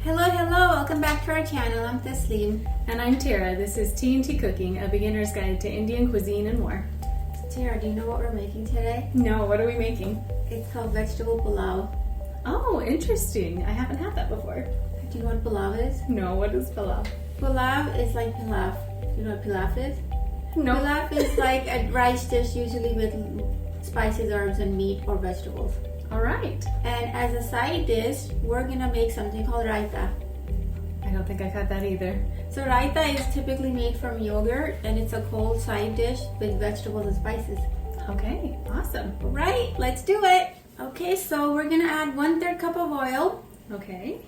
Welcome back to our channel. I'm Taslim. And I'm Tara. This is T&T Cooking, a beginner's guide to Indian cuisine and more. Tara, do you know what we're making today? No, what are we making? It's called Vegetable Polav. Oh, interesting. I haven't had that before. Do you know what Polav is? No, what is palav? Polav is like pilaf. You know what pilaf is? No. Pilaf is like a rice dish usually with spices, herbs, and meat or vegetables. All right. And as a side dish, we're gonna make something called Raita. I don't think I've had that either. So Raita is typically made from yogurt, and it's a cold side dish with vegetables and spices. Okay, awesome. All right, let's do it. Okay, so we're gonna add 1/3 cup of oil. Okay.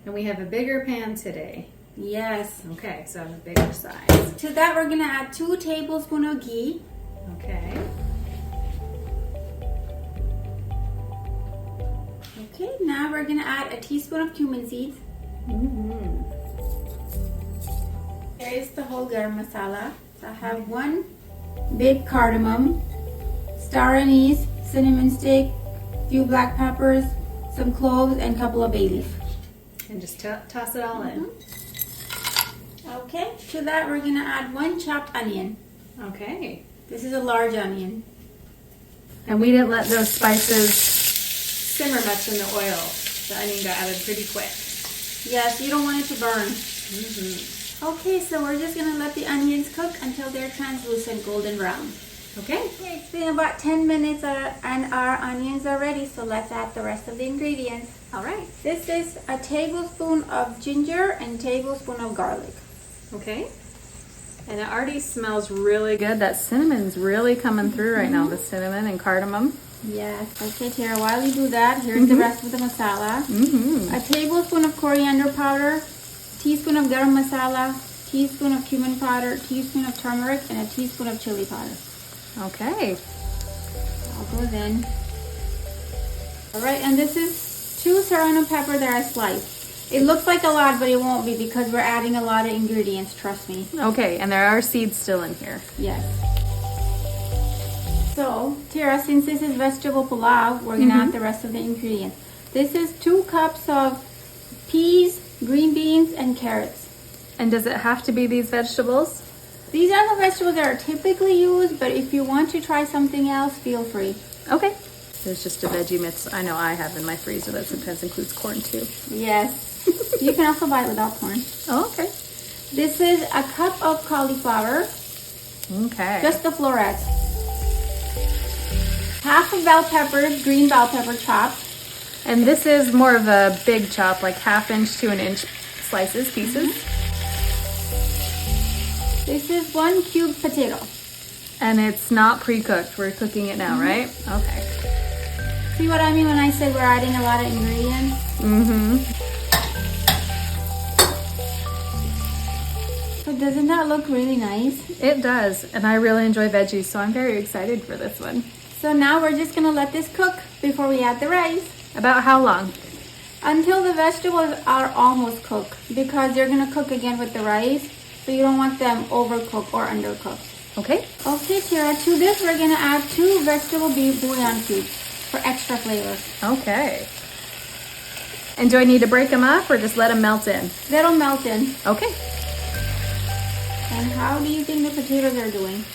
And we have a bigger pan today. Yes. Okay, so on the bigger size. To that, we're gonna add 2 tablespoons of ghee. Okay. Okay, now we're gonna add a teaspoon of cumin seeds. Here is the whole garam masala. So I have 1 big cardamom, star anise, cinnamon stick, few black peppers, some cloves, and a couple of bay leaf. And just toss it all in. Okay, to that we're gonna add 1 chopped onion. Okay. This is a large onion. And we didn't let those spices simmer much in the oil. The onion got added pretty quick. Yes, you don't want it to burn. Mm-hmm. Okay, so we're just gonna let the onions cook until they're translucent golden brown. Okay. It's been about 10 minutes and our onions are ready, so let's add the rest of the ingredients. All right. This is a tablespoon of ginger and a tablespoon of garlic. Okay. And it already smells really good. That cinnamon's really coming through right now, the cinnamon and cardamom. Yes. Okay, Tara, while you do that, here's the rest of the masala. A tablespoon of coriander powder, teaspoon of garam masala, teaspoon of cumin powder, teaspoon of turmeric, and a teaspoon of chili powder. Okay. All goes in. All right, and this is 2 serrano pepper that I sliced. It looks like a lot, but it won't be because we're adding a lot of ingredients, trust me. Okay, and there are seeds still in here. Yes. So, Tara, since this is vegetable pulav, we're gonna add the rest of the ingredients. This is 2 cups of peas, green beans, and carrots. And does it have to be these vegetables? These are the vegetables that are typically used, but if you want to try something else, feel free. Okay. There's just a veggie mix I know I have in my freezer that sometimes includes corn too. Yes. You can also buy it without corn. Oh, okay. This is a cup of cauliflower. Okay. Just the florets. Half a bell pepper, green bell pepper chopped. And this is more of a big chop, like 1/2 inch to 1 inch slices, pieces. This is 1 cubed potato. And it's not pre-cooked. We're cooking it now, right? Okay. See what I mean when I said we're adding a lot of ingredients? So doesn't that look really nice? It does, and I really enjoy veggies, so I'm very excited for this one. So now we're just gonna let this cook before we add the rice. About how long? Until the vegetables are almost cooked, because they're gonna cook again with the rice, so you don't want them overcooked or undercooked. Okay. Okay, Tara, to this we're gonna add 2 vegetable bouillon cubes for extra flavor. Okay. And do I need to break them up or just let them melt in? Let them melt in. Okay. And how do you think the potatoes are doing?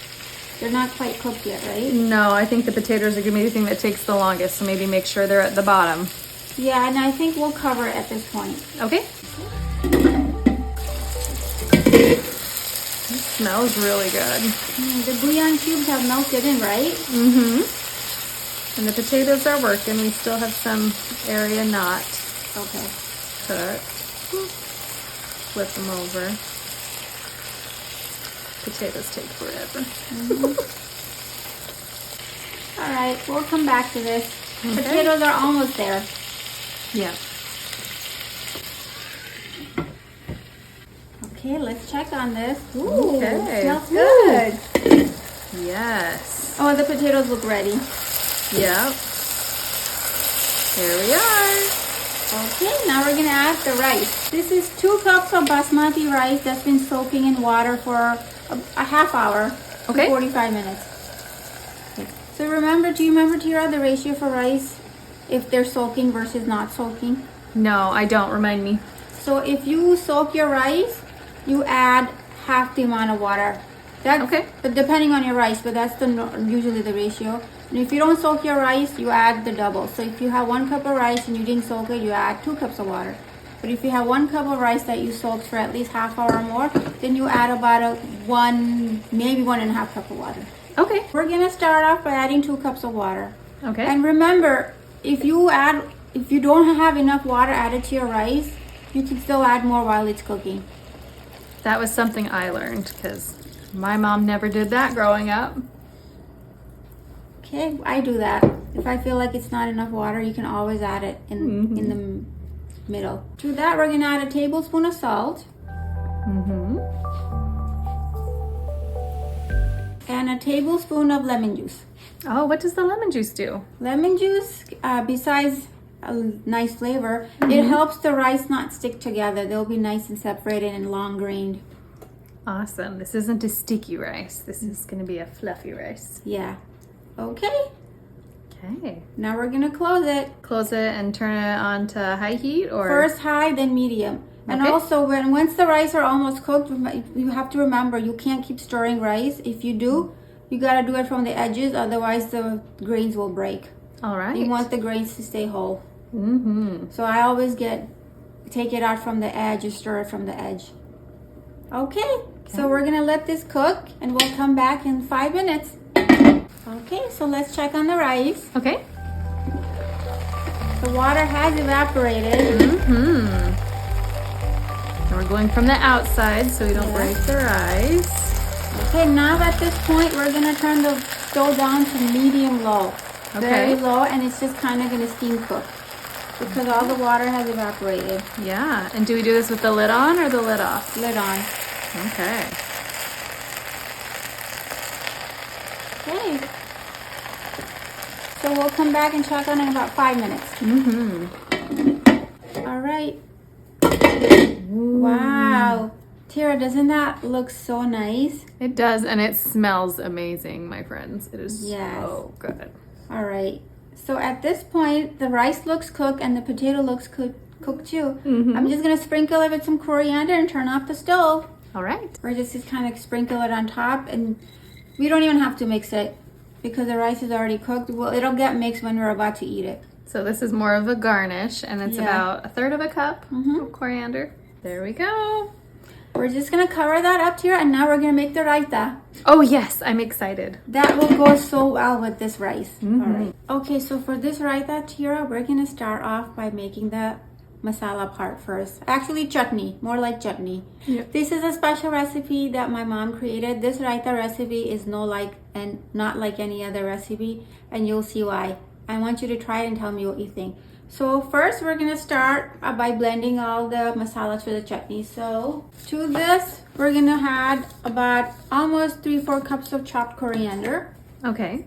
They're not quite cooked yet, right? No, I think the potatoes are gonna be the thing that takes the longest, so maybe make sure they're at the bottom. Yeah, and I think we'll cover it at this point. Okay. It smells really good. The bouillon cubes have melted in, right? And the potatoes are working. We still have some area not Okay. cooked. Flip them over. Potatoes take forever. All right, we'll come back to this. Okay. Potatoes are almost there. Yeah. Okay, let's check on this. Ooh, Okay. smells good. Yes. Oh, the potatoes look ready. Yep. Here we are. Okay, now we're gonna add the rice. This is 2 cups of basmati rice that's been soaking in water for a half hour to Okay. 45 minutes. Okay. So remember, do you remember, Tira, the ratio for rice if they're soaking versus not soaking? No, I don't. Remind me. So if you soak your rice, you add half the amount of water. That's, Okay. But depending on your rice, but that's usually the ratio. And if you don't soak your rice, you add the double. So if you have 1 cup of rice and you didn't soak it, you add 2 cups of water. But if you have 1 cup of rice that you soaked for at least half hour or more, then you add about maybe 1.5 cup of water. Okay. We're gonna start off by adding 2 cups of water. Okay. And remember, if you don't have enough water added to your rice, you can still add more while it's cooking. That was something I learned because my mom never did that growing up. Okay, I do that. If I feel like it's not enough water, you can always add it in the middle. To that, we're gonna add a tablespoon of salt. And a tablespoon of lemon juice. Oh, what does the lemon juice do? Lemon juice, besides a nice flavor, it helps the rice not stick together. They'll be nice and separated and long grained. Awesome. This isn't a sticky rice. This is going to be a fluffy rice. Yeah. Okay. Okay. Now we're gonna close it. Close it and turn it on to high heat or? First high, then medium. And Okay. also, once the rice are almost cooked, you have to remember you can't keep stirring rice. If you do, you gotta do it from the edges, otherwise the grains will break. All right. You want the grains to stay whole. So I always take it out from the edge and stir it from the edge. Okay, so we're gonna let this cook and we'll come back in 5 minutes. Okay, so let's check on the rice. Okay. The water has evaporated. And we're going from the outside so we don't break the rice. Okay, now at this point, we're gonna turn the stove down to medium low. Very low, and it's just kind of gonna steam cook because all the water has evaporated. Yeah. And do we do this with the lid on or the lid off? Lid on. Okay. Okay. So we'll come back and check on it in about 5 minutes. All right. Wow. Tara, doesn't that look so nice? It does, and it smells amazing, my friends. It is Yes. so good. All right. So at this point, the rice looks cooked and the potato looks cooked too. I'm just gonna sprinkle it with some coriander and turn off the stove. All right. Or just kind of sprinkle it on top, and we don't even have to mix it because the rice is already cooked. Well, it'll get mixed when we're about to eat it. So this is more of a garnish, and it's Yeah. about 1/3 of a cup of coriander. There we go. We're just gonna cover that up here, and now we're gonna make the raita. Oh yes, I'm excited. That will go so well with this rice. All right. Okay, so for this raita, Tira, we're gonna start off by making the masala part first. Actually, chutney, more like chutney. Yep. This is a special recipe that my mom created. This raita recipe is not like any other recipe, and you'll see why. I want you to try it and tell me what you think. So first, we're gonna start by blending all the masalas for the chutney. So to this, we're gonna add about almost 3-4 cups of chopped coriander. Okay.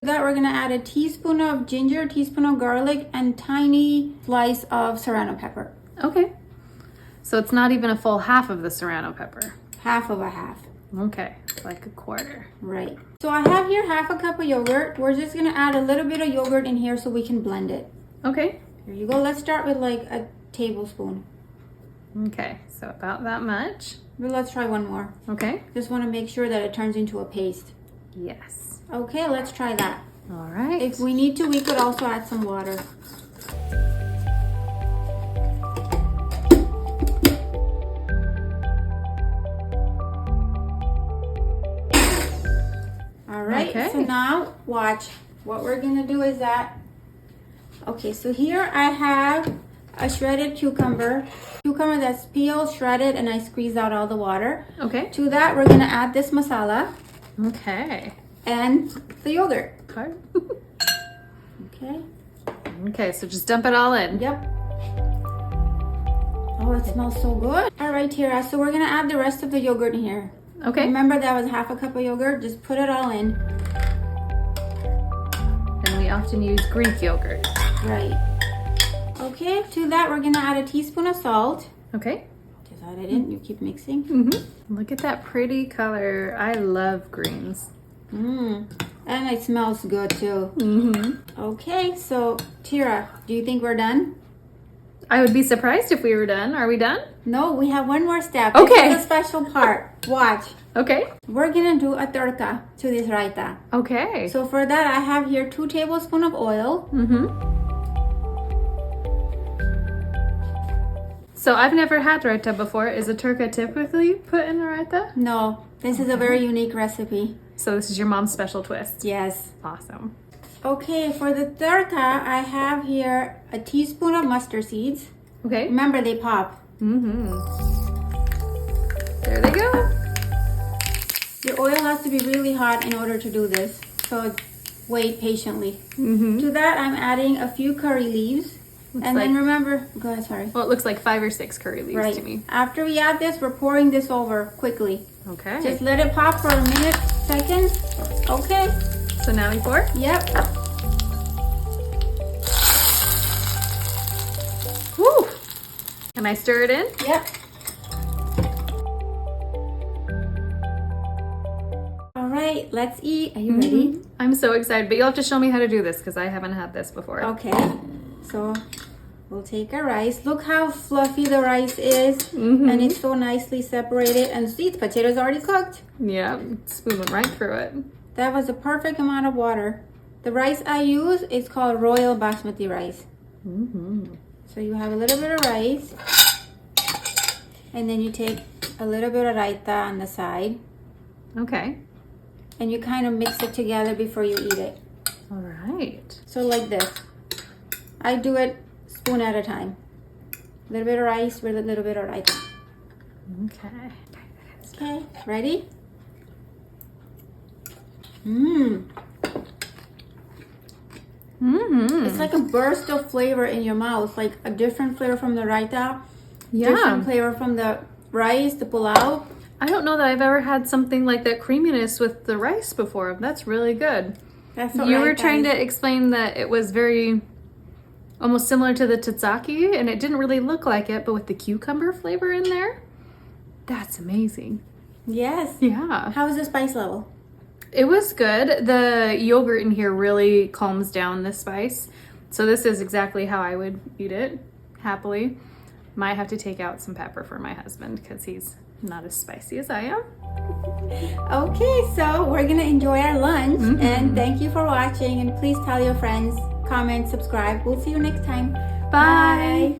To that, we're gonna add a teaspoon of ginger, a teaspoon of garlic, and tiny slice of serrano pepper. Okay. So it's not even a full half of the serrano pepper. Half of a half. Okay, like a quarter. Right. So I have here 1/2 cup of yogurt. We're just gonna add a little bit of yogurt in here so we can blend it. Okay. Here you go. Let's start with like a tablespoon. Okay, so about that much. But let's try one more. Okay. Just want to make sure that it turns into a paste. Yes. Okay, let's try that. All right. If we need to, we could also add some water. All right, Okay. so now watch. What we're gonna do is that, okay, so here I have a shredded cucumber that's peeled, shredded, and I squeezed out all the water. Okay. To that, we're gonna add this masala Okay. and the yogurt. Okay. Okay. Okay, so just dump it all in. Yep. Oh, it smells so good. All right, Tira, so we're gonna add the rest of the yogurt in here. Okay. Remember that was 1/2 cup of yogurt? Just put it all in. And we often use Greek yogurt. Right. Okay, to that we're gonna add a teaspoon of salt. Okay. Just add it in, you keep mixing. Look at that pretty color. I love greens. And it smells good too. Okay, so Tira, do you think we're done? I would be surprised if we were done. Are we done? No, we have one more step. Okay. This is the special part. Watch. Okay. We're gonna do a tadka to this raita. Okay. So for that, I have here 2 tablespoons of oil. So I've never had raita before. Is a turka typically put in a raita? No, this is a very unique recipe. So this is your mom's special twist. Yes. Awesome. Okay, for the tadka, I have here a teaspoon of mustard seeds. Okay. Remember, they pop. There they go. Your oil has to be really hot in order to do this. So wait patiently. To that, I'm adding a few curry leaves. And then remember, go ahead, sorry. Well, it looks like 5 or 6 curry leaves to me. After we add this, we're pouring this over quickly. Okay. Just let it pop for a minute, second. Okay. So now we pour? Yep. Woo! Can I stir it in? Yep. All right, let's eat. Are you ready? I'm so excited, but you'll have to show me how to do this because I haven't had this before. Okay. So we'll take our rice. Look how fluffy the rice is. And it's so nicely separated. And see, the potatoes already cooked. Yeah, spoon went right through it. That was the perfect amount of water. The rice I use is called royal basmati rice. So you have a little bit of rice. And then you take a little bit of raita on the side. Okay. And you kind of mix it together before you eat it. All right. So like this. I do it spoon at a time. A little bit of rice with a little bit of raita. Okay. Okay, ready? It's like a burst of flavor in your mouth, like a different flavor from the raita, different flavor from the rice, the pulav. I don't know that I've ever had something like that creaminess with the rice before. That's really good. That's what You were raita trying is. to explain that it was very almost similar to the tzatziki, and it didn't really look like it, but with the cucumber flavor in there, that's amazing. Yes. Yeah. How is the spice level? It was good. The yogurt in here really calms down the spice. So this is exactly how I would eat it, happily. Might have to take out some pepper for my husband because he's not as spicy as I am. Okay, so we're gonna enjoy our lunch, and thank you for watching, and please tell your friends, comment, subscribe. We'll see you next time. Bye.